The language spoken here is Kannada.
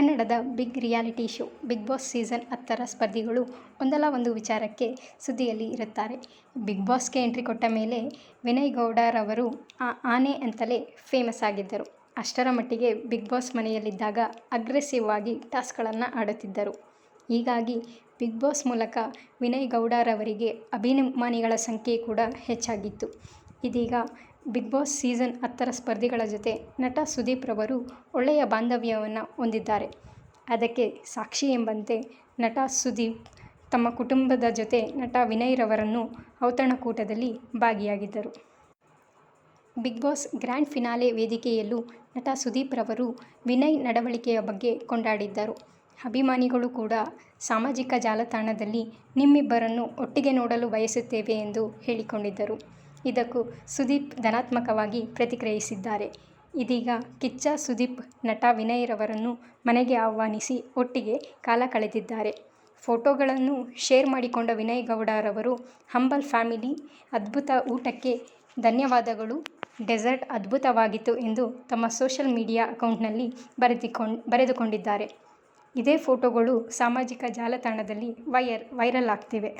ಕನ್ನಡದ big reality show Bigg Boss season 10ರ ಸ್ಪರ್ಧಿಗಳು ಒಂದಲ್ಲ ಒಂದು ವಿಚಾರಕ್ಕೆ ಸುದ್ದಿಯಲ್ಲಿ ಇರುತ್ತಾರೆ. ಬಿಗ್ ಬಾಸ್ಗೆ ಎಂಟ್ರಿ ಕೊಟ್ಟ ಮೇಲೆ ವಿನಯ್ ಗೌಡರವರು ಆನೆ ಅಂತಲೇ ಫೇಮಸ್ ಆಗಿದ್ದರು. ಅಷ್ಟರ ಮಟ್ಟಿಗೆ ಬಿಗ್ ಬಾಸ್ ಮನೆಯಲ್ಲಿದ್ದಾಗ ಅಗ್ರೆಸಿವ್ ಆಗಿ ಟಾಸ್ಕ್ಗಳನ್ನು ಆಡುತ್ತಿದ್ದರು. ಹೀಗಾಗಿ ಬಿಗ್ ಬಾಸ್ ಮೂಲಕ ವಿನಯ್ ಗೌಡರವರಿಗೆ ಅಭಿಮಾನಿಗಳ ಸಂಖ್ಯೆ ಕೂಡ ಹೆಚ್ಚಾಗಿತ್ತು. ಇದೀಗ ಬಿಗ್ ಬಾಸ್ ಸೀಸನ್ 10ರ ಸ್ಪರ್ಧಿಗಳ ಜೊತೆ ನಟ ಸುದೀಪ್ ರವರು ಒಳ್ಳೆಯ ಬಾಂಧವ್ಯವನ್ನು ಹೊಂದಿದ್ದಾರೆ. ಅದಕ್ಕೆ ಸಾಕ್ಷಿ ಎಂಬಂತೆ ನಟ ಸುದೀಪ್ ತಮ್ಮ ಕುಟುಂಬದ ಜೊತೆ ನಟ ವಿನಯ್ ರವರನ್ನು ಔತಣಕೂಟದಲ್ಲಿ ಭಾಗಿಯಾಗಿದ್ದರು. ಬಿಗ್ ಬಾಸ್ ಗ್ರ್ಯಾಂಡ್ ಫಿನಾಲೆ ವೇದಿಕೆಯಲ್ಲೂ ನಟ ಸುದೀಪ್ ರವರು ವಿನಯ್ ನಡವಳಿಕೆಯ ಬಗ್ಗೆ ಕೊಂಡಾಡಿದ್ದರು. ಅಭಿಮಾನಿಗಳು ಕೂಡ ಸಾಮಾಜಿಕ ಜಾಲತಾಣದಲ್ಲಿ ನಿಮ್ಮಿಬ್ಬರನ್ನು ಒಟ್ಟಿಗೆ ನೋಡಲು ಬಯಸುತ್ತೇವೆ ಎಂದು ಹೇಳಿಕೊಂಡಿದ್ದರು. ಇದಕ್ಕೂ ಸುದೀಪ್ ಧನಾತ್ಮಕವಾಗಿ ಪ್ರತಿಕ್ರಿಯಿಸಿದ್ದಾರೆ. ಇದೀಗ ಕಿಚ್ಚ ಸುದೀಪ್ ನಟ ವಿನಯ್ ರವರನ್ನು ಮನೆಗೆ ಆಹ್ವಾನಿಸಿ ಒಟ್ಟಿಗೆ ಕಾಲ ಕಳೆದಿದ್ದಾರೆ. ಫೋಟೋಗಳನ್ನು ಶೇರ್ ಮಾಡಿಕೊಂಡ ವಿನಯ್ ಗೌಡರವರು ಹಂಬಲ್ ಫ್ಯಾಮಿಲಿ, ಅದ್ಭುತ ಊಟಕ್ಕೆ ಧನ್ಯವಾದಗಳು, ಡೆಸರ್ಟ್ ಅದ್ಭುತವಾಗಿತ್ತು ಎಂದು ತಮ್ಮ ಸೋಷಿಯಲ್ ಮೀಡಿಯಾ ಅಕೌಂಟ್ನಲ್ಲಿ ಬರೆದುಕೊಂಡಿದ್ದಾರೆ. ಇದೇ ಫೋಟೋಗಳು ಸಾಮಾಜಿಕ ಜಾಲತಾಣದಲ್ಲಿ ವೈರಲ್ ಆಗ್ತಿವೆ.